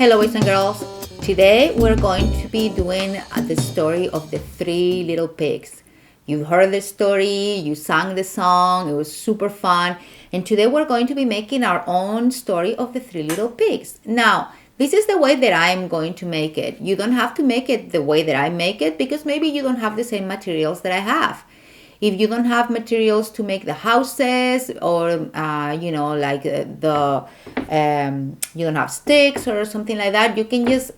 Hello, boys and girls. Today we're going to be doing the story of the three little pigs. You heard the story, you sang the song, it was super fun. And today we're going to be making our own story of the three little pigs. Now, this is the way that I'm going to make it. You don't have to make it the way that I make it because maybe you don't have the same materials that I have. If you don't have materials to make the houses or you don't have sticks or something like that, you can just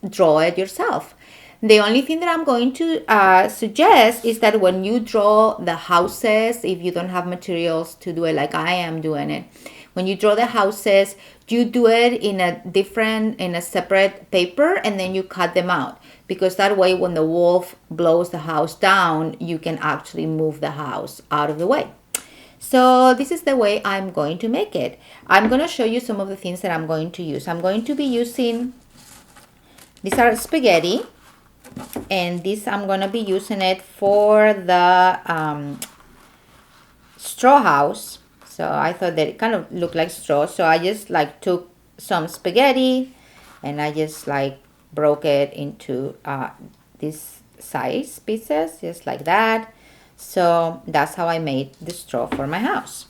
draw it yourself. The only thing that I'm going to suggest is that when you draw the houses, if you don't have materials to do it like I am doing it, when you draw the houses, you do it in a separate paper and then you cut them out. Because that way when the wolf blows the house down, you can actually move the house out of the way. So this is the way I'm going to make it. I'm going to show you some of the things that I'm going to use. I'm going to be using, these are spaghetti. And this I'm going to be using it for the straw house. So I thought that it kind of looked like straw. So I just took some spaghetti and I just broke it into this size pieces, just like that. So that's how I made the straw for my house.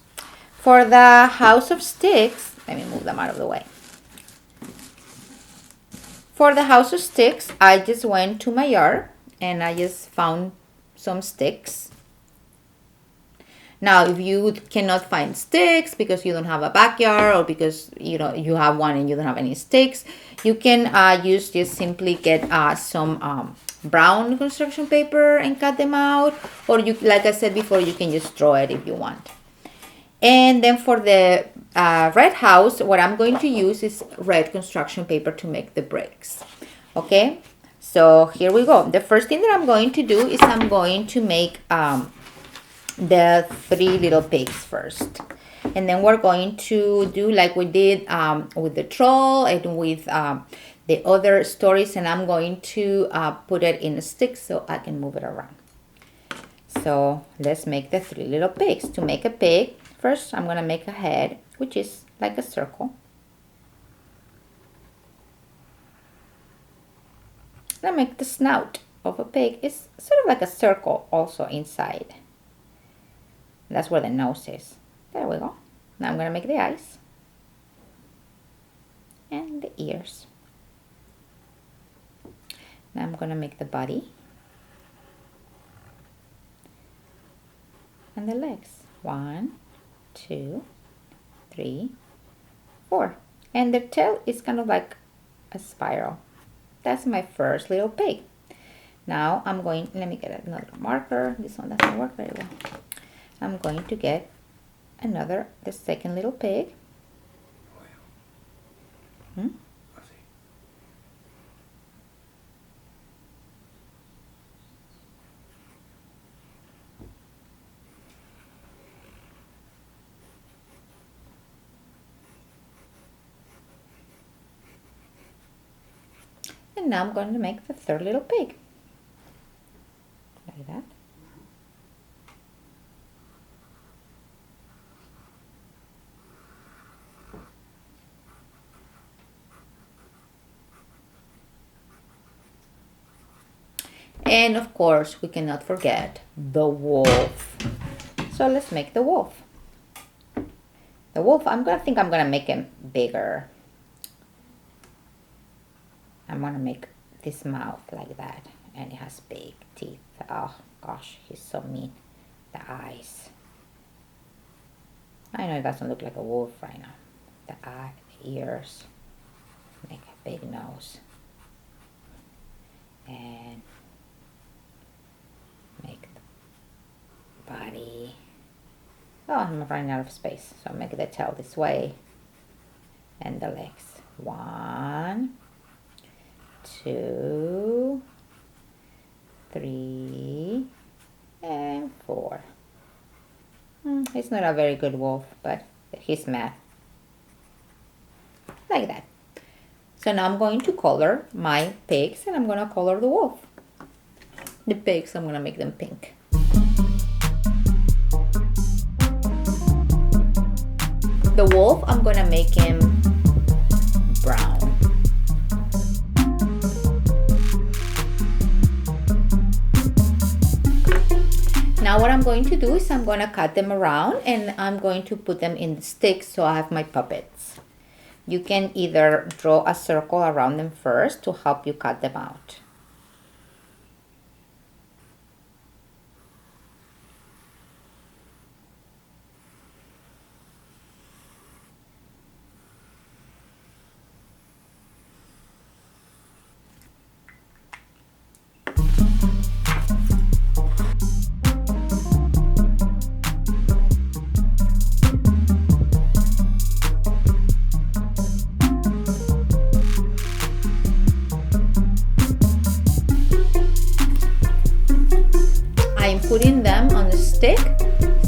For the house of sticks, let me move them out of the way. For the house of sticks, I just went to my yard and I just found some sticks. Now, if you cannot find sticks because you don't have a backyard or because you have one and you don't have any sticks, you can just simply get some brown construction paper and cut them out. Or you, like I said before, you can just draw it if you want. And then for the red house, what I'm going to use is red construction paper to make the bricks. Okay, so here we go. The first thing that I'm going to do is I'm going to make the three little pigs first, and then we're going to do like we did with the troll and with the other stories, and I'm going to put it in a stick so I can move it around. So let's make the three little pigs. To make a pig, first I'm going to make a head, which is like a circle. I make the snout of a pig. It's sort of like a circle also inside. That's where the nose is. There we go. Now I'm going to make the eyes and the ears. Now I'm going to make the body and the legs. 1, 2, 3, 4. And the tail is kind of like a spiral. That's my first little pig. Now I'm going, let me get another marker. This one doesn't work very well. I'm going to get the second little pig. And now I'm going to make the third little pig. Like that. And of course, we cannot forget the wolf. So let's make the wolf. The wolf, I'm going to make him bigger. I'm going to make this mouth like that. And it has big teeth. Oh gosh, he's so mean. The eyes. I know it doesn't look like a wolf right now. The eye, the ears. Make a big nose. And make the body. Oh, I'm running out of space. So make the tail this way. And the legs. 1, 2, 3, and 4. He's not a very good wolf, but he's mad. Like that. So now I'm going to color my pigs and I'm going to color the wolf. The pigs, I'm going to make them pink. The wolf, I'm going to make him brown. Now what I'm going to do is I'm going to cut them around and I'm going to put them in the sticks so I have my puppets. You can either draw a circle around them first to help you cut them out. I'm putting them on a stick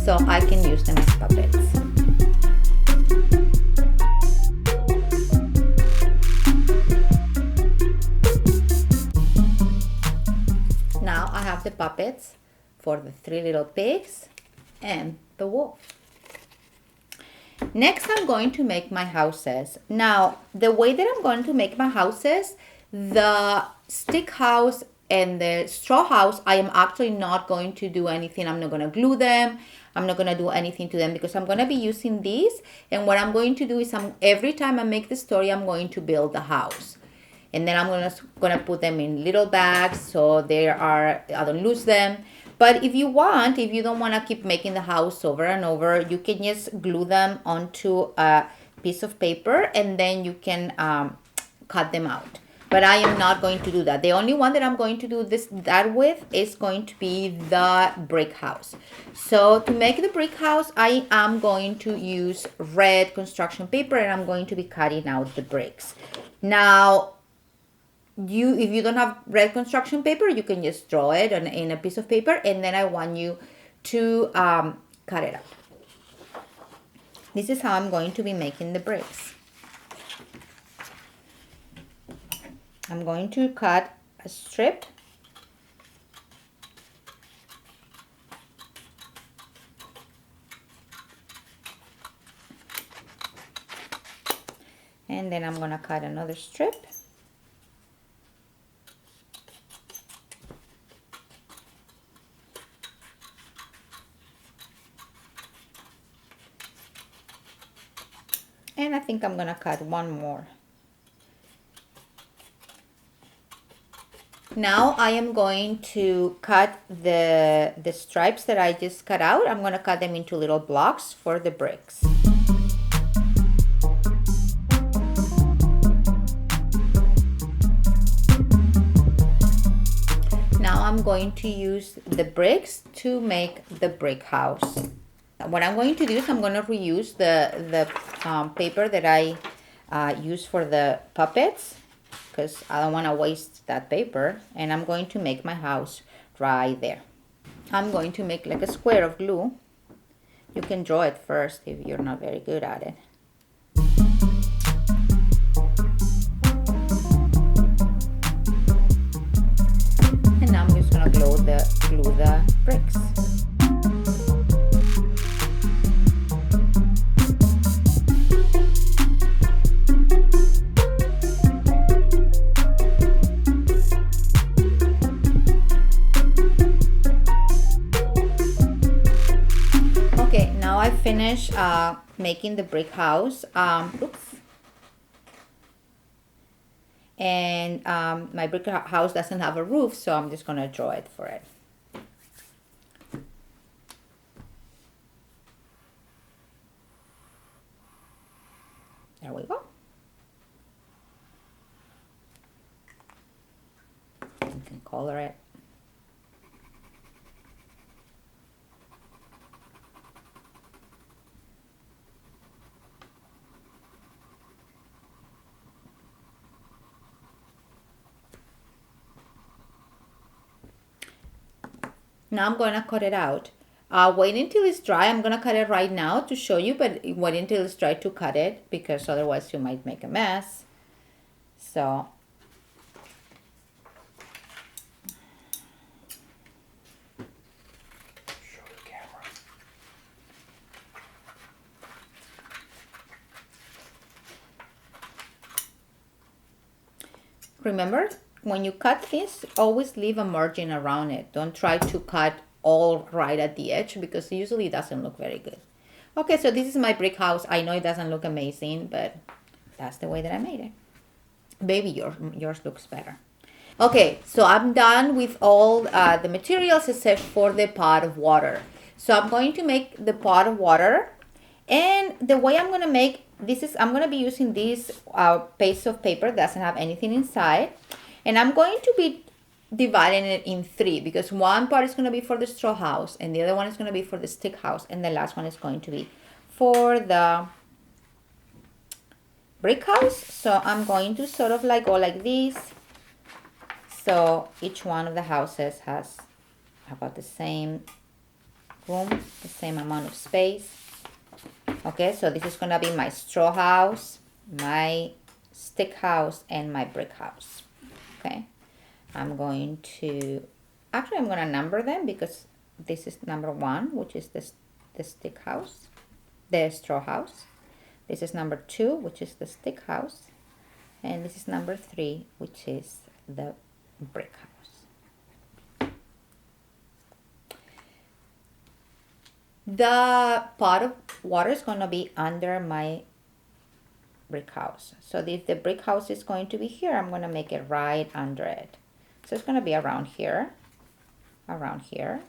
so I can use them as puppets. Now I have the puppets for the 3 little pigs and the wolf. Next, I'm going to make my houses. Now, the way that I'm going to make my houses, the stick house and the straw house, I am actually not going to do anything. I'm not going to glue them. I'm not going to do anything to them because I'm going to be using these. And what I'm going to do is every time I make the story, I'm going to build the house. And then I'm gonna put them in little bags so I don't lose them. But if you don't want to keep making the house over and over, you can just glue them onto a piece of paper and then you can cut them out. But I am not going to do that. The only one that I'm going to do that with is going to be the brick house. So to make the brick house, I am going to use red construction paper and I'm going to be cutting out the bricks. Now, if you don't have red construction paper, you can just draw it in a piece of paper, and then I want you to cut it out. This is how I'm going to be making the bricks. I'm going to cut a strip . And then I'm going to cut another strip . And I think I'm going to cut one more. Now I am going to cut the stripes that I just cut out. I'm going to cut them into little blocks for the bricks. Now I'm going to use the bricks to make the brick house. What I'm going to do is I'm going to reuse the paper that I used for the puppets because I don't want to waste that paper, and I'm going to make my house right there. I'm going to make like a square of glue. You can draw it first if you're not very good at it. And now I'm just going to glue the bricks. I finished making the brick house. And my brick house doesn't have a roof, so I'm just going to draw it for it. There we go. You can color it. Now I'm going to cut it out. Wait until it's dry. I'm going to cut it right now to show you, but wait until it's dry to cut it because otherwise you might make a mess. So show the camera. Remember, when you cut this, always leave a margin around it. Don't try to cut all right at the edge, because usually it doesn't look very good. Okay, so this is my brick house. I know it doesn't look amazing, but that's the way that I made it. Maybe yours looks better. Okay, so I'm done with all the materials except for the pot of water. So I'm going to make the pot of water, and the way I'm going to make this is I'm going to be using this piece of paper that doesn't have anything inside, and I'm going to be dividing it in three, because one part is going to be for the straw house, and the other one is going to be for the stick house, and the last one is going to be for the brick house. So I'm going to sort of like go like this. So each one of the houses has about the same room, the same amount of space. Okay, so this is gonna be my straw house, my stick house, and my brick house. Okay, I'm going to, actually I'm gonna number them, because this is number 1, which is the stick house, the straw house. This is number 2, which is the stick house. And this is number 3, which is the brick house. The pot of water is going to be under my brick house. So if the brick house is going to be here, I'm going to make it right under it. So it's going to be around here.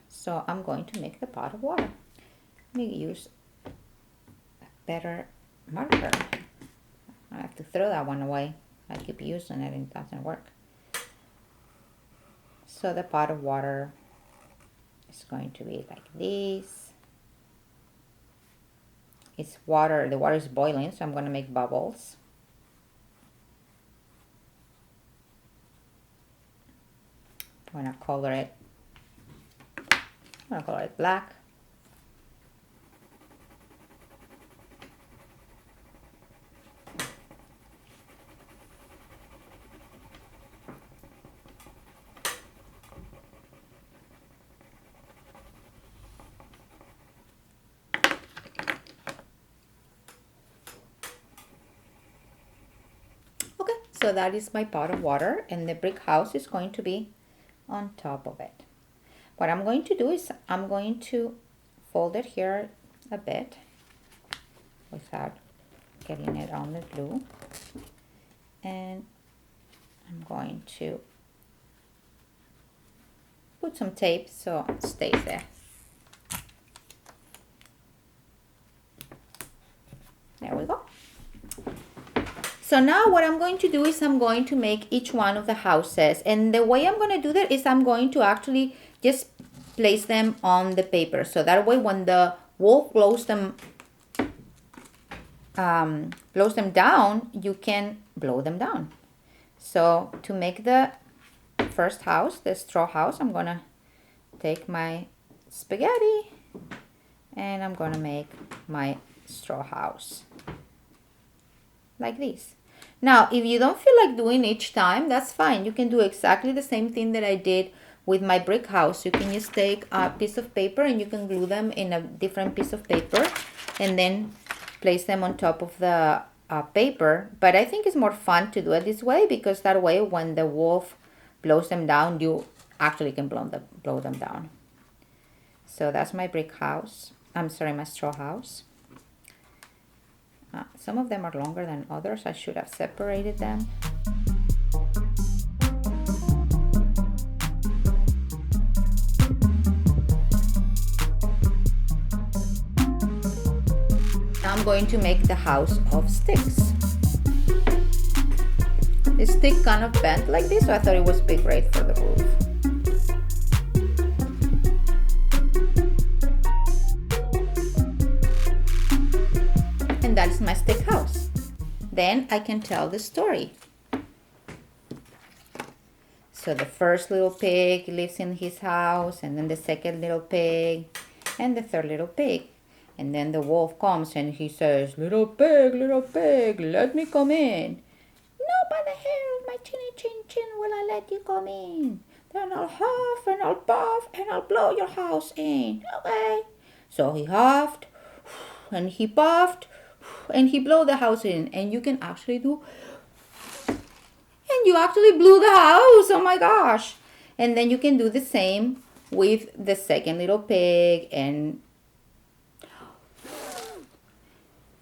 So I'm going to make the pot of water. Let me use a better marker. I have to throw that one away. I keep using it and it doesn't work. So the pot of water is going to be like this. It's water, the water is boiling, so I'm going to make bubbles. I'm going to color it black. So that is my pot of water, and the brick house is going to be on top of it. What I'm going to do is I'm going to fold it here a bit without getting it on the glue, and I'm going to put some tape so it stays there. There we go. So now what I'm going to do is I'm going to make each one of the houses, and the way I'm going to do that is I'm going to actually just place them on the paper, so that way when the wolf blows them down, you can blow them down. So to make the first house, the straw house, I'm going to take my spaghetti and I'm going to make my straw house like this. Now, if you don't feel like doing each time, that's fine. You can do exactly the same thing that I did with my brick house. You can just take a piece of paper and you can glue them in a different piece of paper and then place them on top of the paper. But I think it's more fun to do it this way, because that way when the wolf blows them down, you actually can blow them down. So that's my brick house. I'm sorry, my straw house. Some of them are longer than others. I should have separated them. Now I'm going to make the house of sticks. The stick kind of bent like this, so I thought it would be great for the roof. That is my stick house. Then I can tell the story. So the first little pig lives in his house, and then the second little pig, and the third little pig. And then the wolf comes and he says, little pig, let me come in. No, by the hair of my chinny chin chin will I let you come in. Then I'll huff and I'll puff and I'll blow your house in. Okay. So he huffed and he puffed and he blew the house in, and you can actually do, and you actually blew the house. Oh my gosh. And then you can do the same with the second little pig, and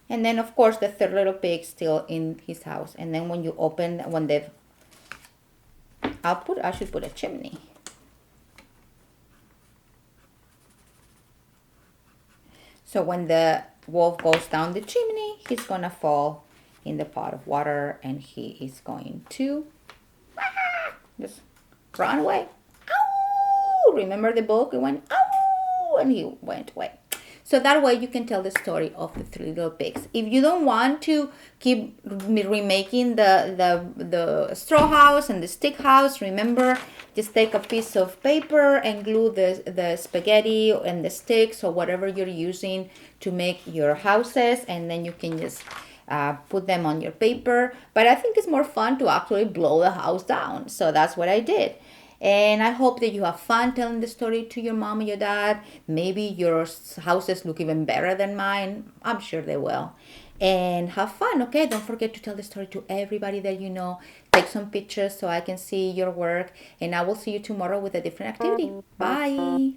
then of course the third little pig still in his house. And then when you open, when the I should put a chimney. So when the wolf goes down the chimney, he's gonna fall in the pot of water, and he is going to just run away. Ow! Remember the book? It went ow, and he went away. So that way you can tell the story of the three little pigs. If you don't want to keep remaking the straw house and the stick house, remember, just take a piece of paper and glue the spaghetti and the sticks or whatever you're using to make your houses, and then you can just put them on your paper. But I think it's more fun to actually blow the house down. So that's what I did. And I hope that you have fun telling the story to your mom and your dad. Maybe your houses look even better than mine. I'm sure they will. And have fun, okay? Don't forget to tell the story to everybody that you know. Take some pictures so I can see your work. And I will see you tomorrow with a different activity. Bye.